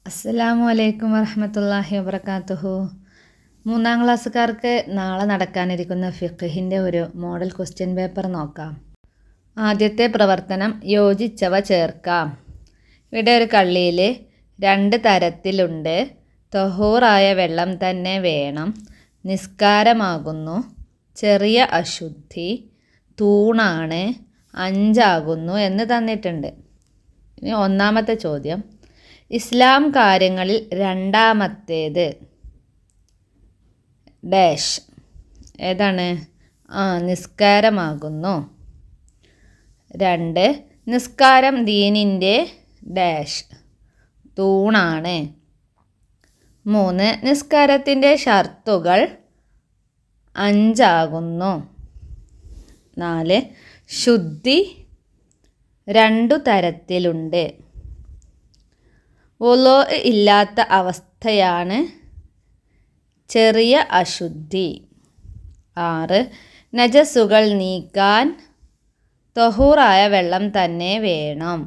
അസ്സലാമു അലൈക്കും വറഹ്മത്തുള്ളാഹി വബറകാതുഹു. 3-ാം ക്ലാസ്സുകാർക്ക് നാളെ നടക്കാനിരിക്കുന്ന ഫിഖ്ഹിൻ്റെ ഒരു മോഡൽ ക്വസ്റ്റ്യൻ പേപ്പർ നോക്കാം. ആദ്യത്തെ പ്രവർത്തനം യോജിച്ചവ ചേർക്കാം. ഇവിടെ ഒരു കള്ളിയിൽ 2 തരത്തിലുണ്ട്. തൊഹൂറായ വെള്ളം തന്നെ വേണം, നിസ്കാരമാകുന്നു, ചെറിയ അശുദ്ധി, തൂണാണ്, 5 ആകുന്നു എന്ന് തന്നിട്ടുണ്ട്. ഇനി ഒന്നാമത്തെ ചോദ്യം, ഇസ്ലാം കാര്യങ്ങളിൽ രണ്ടാമത്തേത് ഡാഷ് ഏതാണ്? നിസ്കാരമാകുന്നു. 2, നിസ്കാരം ദീനിൻ്റെ ഡാഷ് തൂണാണ്. 3, നിസ്കാരത്തിൻ്റെ ഷർത്തുകൾ 5 ആകുന്നു. 4, ശുദ്ധി 2 തരത്തിലുണ്ട്. വുളൂ ഇല്ലാത്ത അവസ്ഥയാണ് ചെറിയ അശുദ്ധി. 6, നജസുകൾ നീക്കാൻ തൊഹൂറായ വെള്ളം തന്നെ വേണം.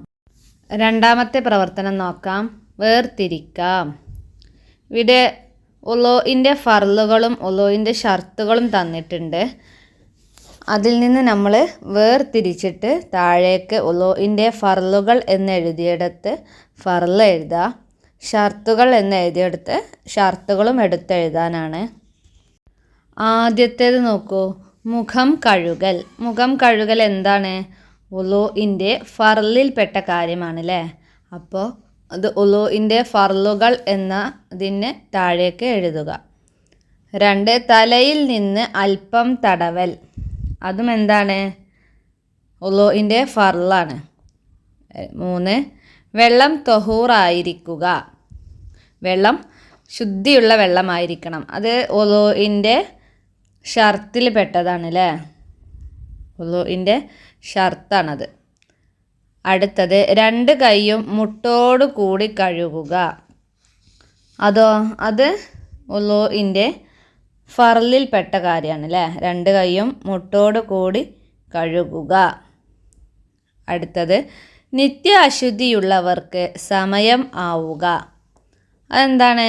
രണ്ടാമത്തെ പ്രവർത്തനം നോക്കാം. വേർതിരിക്കാം. ഇവിടെ വുളൂഇൻ്റെ ഫർളുകളും വുളൂഇൻ്റെ ഷർത്തുകളും തന്നിട്ടുണ്ട്. അതിൽ നിന്ന് നമ്മൾ വേർതിരിച്ചിട്ട് താഴേക്ക് വുളൂഇൻ്റെ ഫർളുകൾ എന്നെഴുതിയെടുത്ത് ഫർള് എഴുതുക, ഷർത്തുകൾ എന്നെഴുതിയെടുത്ത് ഷർത്തുകളും എടുത്തെഴുതാനാണ്. ആദ്യത്തേത് നോക്കൂ, മുഖം കഴുകൽ. മുഖം കഴുകൽ എന്താണ്? വുളൂഇൻ്റെ ഫർളിൽപ്പെട്ട കാര്യമാണ് അല്ലേ? അപ്പോൾ അത് വുളൂഇൻ്റെ ഫർളുകൾ എന്നതിന് താഴേക്ക് എഴുതുക. 2, തലയിൽ നിന്ന് അല്പം തടവൽ. അതും എന്താണ്? വുളൂഇൻ്റെ ഫർളാണ്. 3, വെള്ളം തൊഹൂറായിരിക്കുക. വെള്ളം ശുദ്ധിയുള്ള വെള്ളമായിരിക്കണം. അത് വുളൂഇൻ്റെ ഷർത്തിൽ പെട്ടതാണ് അല്ലേ? വുളൂഇൻ്റെ ഷർത്താണത്. അടുത്തത് 2 കൈയും മുട്ടോട് കൂടി കഴുകുക. അതോ അത് വുളൂഇൻ്റെ ഫർളിൽപ്പെട്ട കാര്യമാണ് അല്ലേ? 2 കൈയും മുട്ടോട് കൂടി കഴുകുക. അടുത്തത് നിത്യ അശുദ്ധിയുള്ളവർക്ക് സമയം ആവുക. അതെന്താണ്?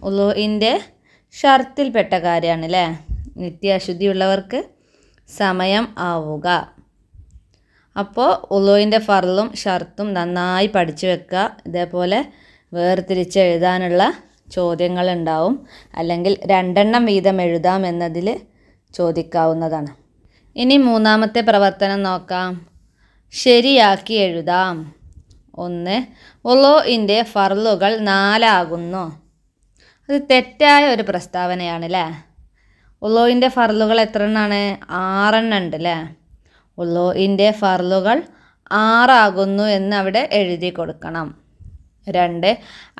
വുളൂഇൻ്റെ ഷർത്തിൽപ്പെട്ട കാര്യമാണ് അല്ലേ? നിത്യ അശുദ്ധിയുള്ളവർക്ക് സമയം ആവുക. അപ്പോൾ വുളൂഇൻ്റെ ഫർളും ഷർത്തും നന്നായി പഠിച്ചു വെക്കുക. ഇതേപോലെ വേർതിരിച്ച് എഴുതാനുള്ള ചോദ്യങ്ങളുണ്ടാവും. അല്ലെങ്കിൽ 2 എണ്ണം വീതം എഴുതാം എന്നതിൽ ചോദിക്കാവുന്നതാണ്. ഇനി 3-ാമത്തെ പ്രവർത്തനം നോക്കാം. ശരിയാക്കി എഴുതാം. 1, വുളൂഇൻ്റെ ഫർളുകൾ 4 ആകുന്നു. അത് തെറ്റായ ഒരു പ്രസ്താവനയാണ് അല്ലേ? വുളൂഇൻ്റെ ഫർളുകൾ എത്ര എണ്ണമാണ്? 6 എണ്ണം ഉണ്ട് അല്ലേ? വുളൂഇൻ്റെ ഫർളുകൾ 6 ആകുന്നു എന്ന് അവിടെ എഴുതി കൊടുക്കണം. 2,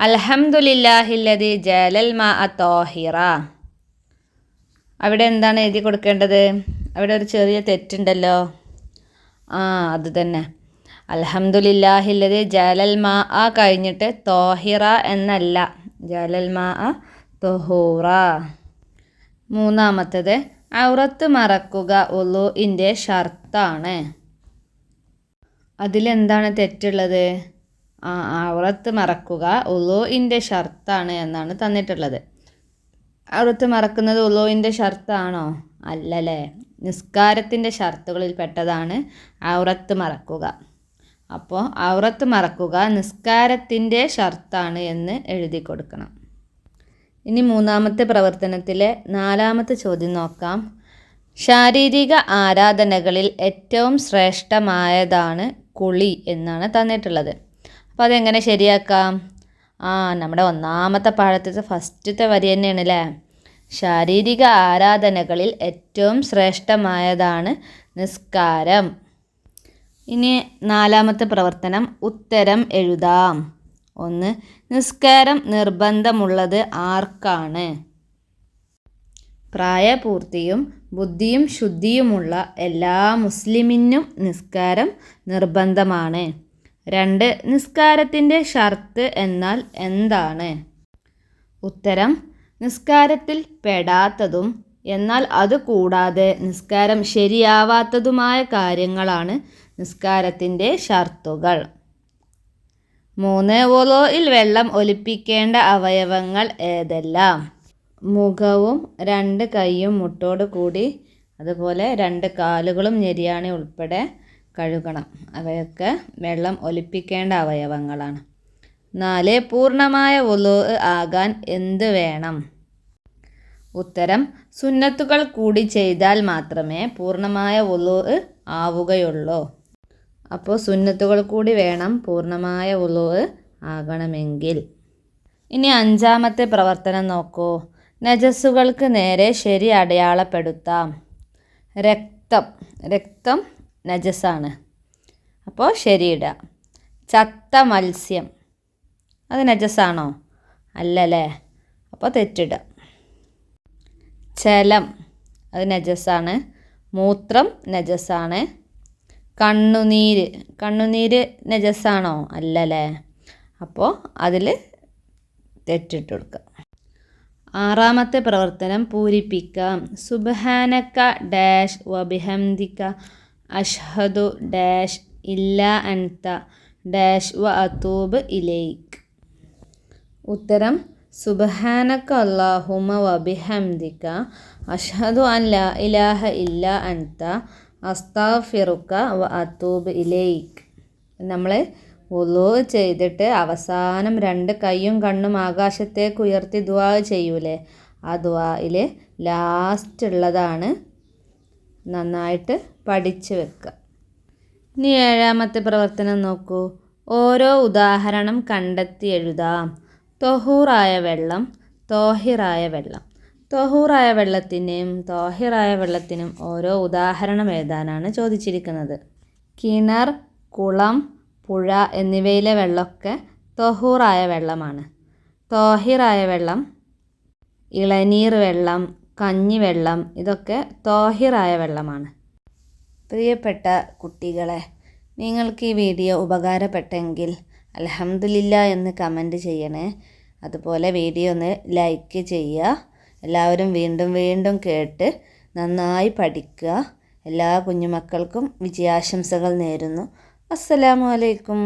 അൽഹംദുലില്ലാഹില്ലദി ജഅലൽ മാഅ ത്വാഹിറ. അവിടെ എന്താണ് എഴുതി കൊടുക്കേണ്ടത്? അവിടെ ഒരു ചെറിയ തെറ്റുണ്ടല്ലോ. അത് തന്നെ, അൽഹംദുലില്ലാഹില്ലദി ജഅലൽ മാഅ കഴിഞ്ഞിട്ട് ത്വാഹിറ എന്നല്ല, ജഅലൽ മാഅ ത്വഹൂറ. 3-ാമത്തേത് ഔറത്ത് മറക്കുക വുളൂഇൻ്റെ ഷർത്താണ്. അതിലെന്താണ് തെറ്റുള്ളത്? ഔറത്ത് മറക്കുക വുളൂഇൻ്റെ ഷർത്താണ് എന്നാണ് തന്നിട്ടുള്ളത്. ഔറത്ത് മറക്കുന്നത് വുളൂഇൻ്റെ ഷർത്താണോ? അല്ലല്ലേ. നിസ്കാരത്തിൻ്റെ ഷർത്തുകളിൽ പെട്ടതാണ് ഔറത്ത് മറക്കുക. അപ്പോൾ ഔറത്ത് മറക്കുക നിസ്കാരത്തിൻ്റെ ഷർത്താണ് എന്ന് എഴുതി കൊടുക്കണം. ഇനി 3-ാമത്തെ പ്രവർത്തനത്തിലെ 4-ാമത്തെ ചോദ്യം നോക്കാം. ശാരീരിക ആരാധനകളിൽ ഏറ്റവും ശ്രേഷ്ഠമായതാണ് കുളി എന്നാണ് തന്നിട്ടുള്ളത്. അപ്പോൾ അതെങ്ങനെ ശരിയാക്കാം? നമ്മുടെ 1-ാമത്തെ പാഠത്തിലെ ഫസ്റ്റത്തെ വരി തന്നെയാണ് അല്ലേ? ശാരീരിക ആരാധനകളിൽ ഏറ്റവും ശ്രേഷ്ഠമായതാണ് നിസ്കാരം. ഇനി 4-ാമത്തെ പ്രവർത്തനം ഉത്തരം എഴുതാം. 1, നിസ്കാരം നിർബന്ധമുള്ളത് ആർക്കാണ്? പ്രായപൂർത്തിയും ബുദ്ധിയും ശുദ്ധിയുമുള്ള എല്ലാ മുസ്ലിമിനും നിസ്കാരം നിർബന്ധമാണ്. 2, നിസ്കാരത്തിൻ്റെ ഷർത്ത് എന്നാൽ എന്താണ്? ഉത്തരം, നിസ്കാരത്തിൽ പെടാത്തതും എന്നാൽ അതുകൂടാതെ നിസ്കാരം ശരിയാവാത്തതുമായ കാര്യങ്ങളാണ് നിസ്കാരത്തിൻ്റെ ഷർത്തുകൾ. 3 വുളുഇൽ വെള്ളം ഒലിപ്പിക്കേണ്ട അവയവങ്ങൾ ഏതെല്ലാം? മുഖവും 2 കൈയും മുട്ടോട് കൂടി, അതുപോലെ 2 കാലുകളും ഞെരിയാണി ഉൾപ്പെടെ കഴുകണം. അവയൊക്കെ വെള്ളം ഒലിപ്പിക്കേണ്ട അവയവങ്ങളാണ്. 4 പൂർണ്ണമായ വുളു ആകാൻ എന്ത് വേണം? ഉത്തരം സുന്നത്തുകൾ കൂടി ചെയ്താൽ മാത്രമേ പൂർണ്ണമായ വുളു ആവുകയുള്ളൂ. അപ്പോൾ സുന്നത്തുകൾ കൂടി വേണം പൂർണ്ണമായ വുളു ആകണമെങ്കിൽ. ഇനി 5-ാമത്തെ പ്രവർത്തനം നോക്കൂ. നജസ്സുകൾക്ക് നേരെ ശരി അടയാളപ്പെടുത്താം. രക്തം നജസാണ്, അപ്പോൾ ശരിയിടുക. ചത്ത മത്സ്യം അത് നജസാണോ? അല്ലല്ലേ, അപ്പോൾ തെറ്റിടുക. ജലം അത് നജസാണ്. മൂത്രം നജസാണ്. കണ്ണുനീര് നജസാണോ? അല്ലല്ലേ, അപ്പോൾ അതിൽ തെറ്റിട്ട് കൊടുക്കുക. 6-ാമത്തെ പ്രവർത്തനം പൂരിപ്പിക്കാം. സുബ്ഹാനക ഡാഷ് വബിഹംദിക അഷ്ഹദു ഡാഷ് ഇല്ലാ അൻത ഡാഷ് വ അതൂബ് ഇലൈക്. ഉത്തരം സുബ്ഹാനക അല്ലാഹുമ്മ വബിഹംദിക അഷ്ഹദു അൻ ലാ ഇലാഹ ഇല്ലാ അൻത അസ്തഗ്ഫിറുക വ അതൂബ് ഇലൈക്. നമ്മൾ വുളു ചെയ്തിട്ട് അവസാനം 2 കൈയും കണ്ണും ആകാശത്തേക്ക് ഉയർത്തി ദുആ ചെയ്യൂലേ, ആ ദുആയിൽ ലാസ്റ്റ് ഉള്ളതാണ്. നന്നായിട്ട് പഠിച്ചു വെക്കുക. ഇനി 7-ാമത്തെ പ്രവർത്തനം നോക്കൂ. ഓരോ ഉദാഹരണം കണ്ടെത്തി എഴുതാം. തൊഹൂറായ വെള്ളം, തോഹിറായ വെള്ളം. തൊഹൂറായ വെള്ളത്തിനും തോഹിറായ വെള്ളത്തിനും ഓരോ ഉദാഹരണം എഴുതാനാണ് ചോദിച്ചിരിക്കുന്നത്. കിണർ, കുളം, പുഴ എന്നിവയിലെ വെള്ളമൊക്കെ തൊഹൂറായ വെള്ളമാണ്. തോഹിറായ വെള്ളം ഇളനീർ വെള്ളം, കഞ്ഞിവെള്ളം ഇതൊക്കെ തോഹിറായ വെള്ളമാണ്. പ്രിയപ്പെട്ട കുട്ടികളെ, നിങ്ങൾക്ക് ഈ വീഡിയോ ഉപകാരപ്പെട്ടെങ്കിൽ അൽഹംദുലില്ലാ എന്ന് കമൻറ്റ് ചെയ്യണേ. അതുപോലെ വീഡിയോ ഒന്ന് ലൈക്ക് ചെയ്യുക. എല്ലാവരും വീണ്ടും വീണ്ടും കേട്ട് നന്നായി പഠിക്കുക. എല്ലാ കുഞ്ഞുമക്കൾക്കും വിജയാശംസകൾ നേരുന്നു. അസ്സലാമു അലൈക്കും.